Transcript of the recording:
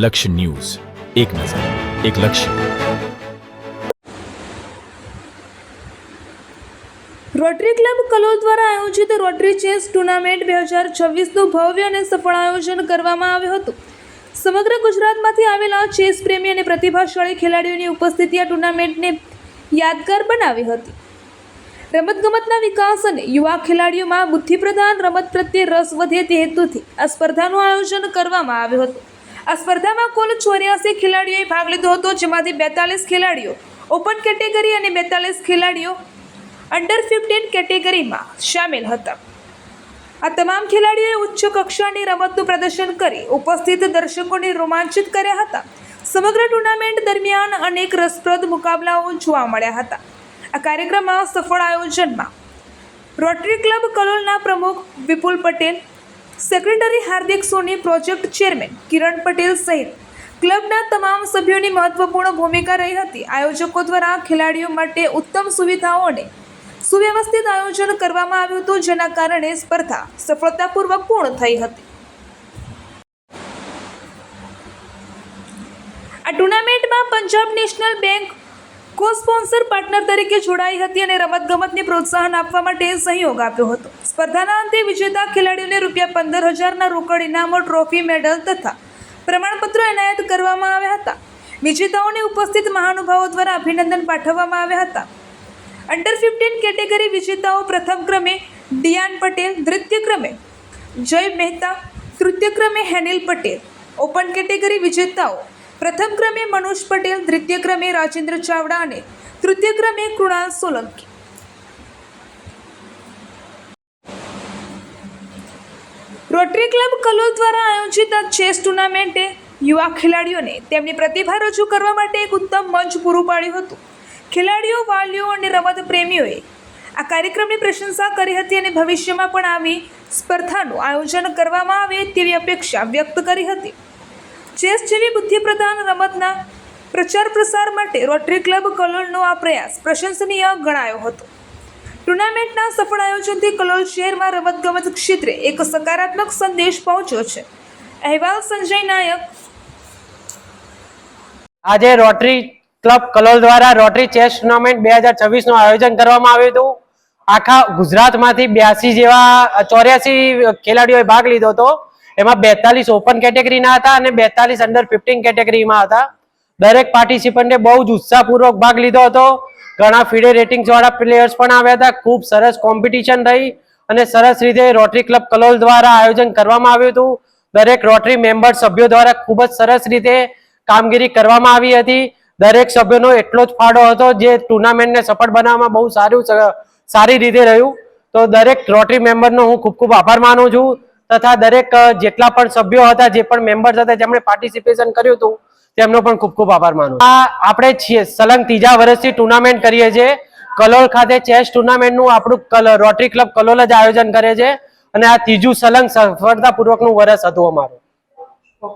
લક્ષ્ય ન્યૂઝ, એક નજર, એક લક્ષ્ય. રોટરી ક્લબ કલોલ દ્વારા આયોજિત રોટરી ચેસ ટુર્નામેન્ટ 2026નું ભવ્ય અને સફળ આયોજન કરવામાં આવ્યું હતું. સમગ્ર ગુજરાતમાંથી આવેલા ચેસ પ્રેમી અને પ્રતિભાશાળી ખેલાડીઓની ઉપસ્થિતિ આ ટુર્નામેન્ટને યાદગાર બનાવી હતી. રમતગમતના વિકાસ અને યુવા ખેલાડીઓમાં બુદ્ધિપ્રધાન રમત પ્રત્યે રસ વધે તે હેતુથી આ સ્પર્ધાનું આયોજન કરવામાં આવ્યું હતું. આ સ્પર્ધામાં કુલ 84 ખેલાડીઓએ ભાગ લીધો હતો, જેમાંથી 42 ખેલાડીઓ ઓપન કેટેગરી અને 42 ખેલાડીઓ અંડર 15 કેટેગરીમાં સામેલ હતા. આ તમામ ખેલાડીઓએ ઉચ્ચ કક્ષાની રમતનું પ્રદર્શન કરી ઉપસ્થિત દર્શકોને રોમાંચિત કર્યા હતા. સમગ્ર ટુર્નામેન્ટ દરમિયાન અનેક રસપ્રદ મુકાબલાઓ જોવા મળ્યા હતા. આ કાર્યક્રમમાં સફળ આયોજનમાં રોટરી ક્લબ કલોલના પ્રમુખ વિપુલ પટેલ, સેક્રેટરી હાર્દિક સોની, પ્રોજેક્ટ ચેરમેન કિરણ પટેલ સહિત ક્લબના તમામ સભ્યોની મહત્વપૂર્ણ ભૂમિકા રહી હતી. આયોજકો દ્વારા ખેલાડીઓ માટે ઉત્તમ સુવિધાઓ અને સુવ્યવસ્થિત આયોજન કરવામાં આવ્યું હતું, જેના કારણે સ્પર્ધા સફળતાપૂર્વક પૂર્ણ થઈ હતી. આ ટુર્નામેન્ટમાં પંજાબ નેશનલ બેંક કો સ્પોન્સર પાર્ટનર તરીકે જોડાઈ હતી અને રમતગમતને પ્રોત્સાહન આપવા માટે સહયોગ આપ્યો હતો. સ્પર્ધાના અંતે વિજેતા ખેલાડીઓને ₹15,000ના રોકડ ઇનામો, ટ્રોફી, મેડલ તથા પ્રમાણપત્રો એનાયત કરવામાં આવ્યા હતા. વિજેતાઓને ઉપસ્થિત મહાનુભાવો દ્વારા અભિનંદન પાઠવવામાં આવ્યા હતા. અંડર 15 કેટેગરી વિજેતાઓ પ્રથમ ક્રમે ડિયાન પટેલ, દ્વિતીય ક્રમે જય મહેતા, તૃતીય ક્રમે હેનિલ પટેલ. ઓપન કેટેગરી વિજેતાઓ પ્રથમ ક્રમે મનોજ પટેલ, દ્વિતીય ક્રમે રાજેન્દ્ર ચાવડા અને તૃતીય ક્રમે કૃણાલ સોલંકી. રોટરી ક્લબ કલોલ દ્વારા આયોજિત આ ચેસ ટુર્નામેન્ટે યુવા ખેલાડીઓને તેમની પ્રતિભા રજૂ કરવા માટે એક ઉત્તમ મંચ પૂરું પાડ્યું હતું. ખેલાડીઓ, વાલીઓ અને રમત પ્રેમીઓએ આ કાર્યક્રમની પ્રશંસા કરી હતી અને ભવિષ્યમાં પણ આવી સ્પર્ધાનું આયોજન કરવામાં આવે તેવી અપેક્ષા વ્યક્ત કરી હતી. ચેસ જેવી બુદ્ધિપ્રધાન રમતના પ્રચાર પ્રસાર માટે રોટરી ક્લબ કલોલનો આ પ્રયાસ પ્રશંસનીય ગણાયો હતો. ટુર્નામેન્ટના સફળ આયોજનથી કલોલ શહેરમાં રમતગમત ક્ષેત્રે એક સકારાત્મક સંદેશ પહોંચ્યો છે. અહેવાલ સંજય નાયક. આજે રોટરી ક્લબ કલોલ દ્વારા રોટરી ચેસ ટુર્નામેન્ટ 2026નું આયોજન કરવામાં આવ્યું હતું. આખા ગુજરાતમાંથી 84 ખેલાડીઓએ ભાગ લીધો હતો. એમાં 42 ઓપન કેટેગરીના હતા અને 42 અંડર 15 કેટેગરીમાં હતા. દરેક પાર્ટિસિપન્ટે બહુ જ ઉત્સાહપૂર્વક ભાગ લીધો હતો. ઘણા ફીડે રેટિંગ્સ વાળા પ્લેયર્સ પણ આવ્યા હતા. ખૂબ સરસ કોમ્પિટિશન રહી અને સરસ રીતે રોટરી ક્લબ કલોલ દ્વારા આયોજન કરવામાં આવ્યું હતું. દરેક રોટરી મેમ્બર સભ્યો દ્વારા ખૂબ જ સરસ રીતે કામગીરી કરવામાં આવી હતી. દરેક સભ્યોનો એટલો જ ફાળો હતો જે ટુર્નામેન્ટને સફળ બનાવવામાં બહુ સારી રીતે રહ્યું. તો દરેક રોટરી મેમ્બરનો હું ખૂબ ખૂબ આભાર માનું છું તથા દરેક જેટલા પણ સભ્યો હતા, જે પણ મેમ્બર્સ હતા, જેમણે પાર્ટિસિપેશન કર્યું હતું, તેમનો પણ ખૂબ ખૂબ આભાર માનું. આપણે સલંગ ત્રીજા વર્ષથી ટુર્નામેન્ટ કરીએ છીએ. કલોલ ખાતે ચેસ ટુર્નામેન્ટનું આપણું રોટરી ક્લબ કલોલ જ આયોજન કરે છે અને આ ત્રીજું સલંગ સફળતાપૂર્વકનું વર્ષ હતું અમારું.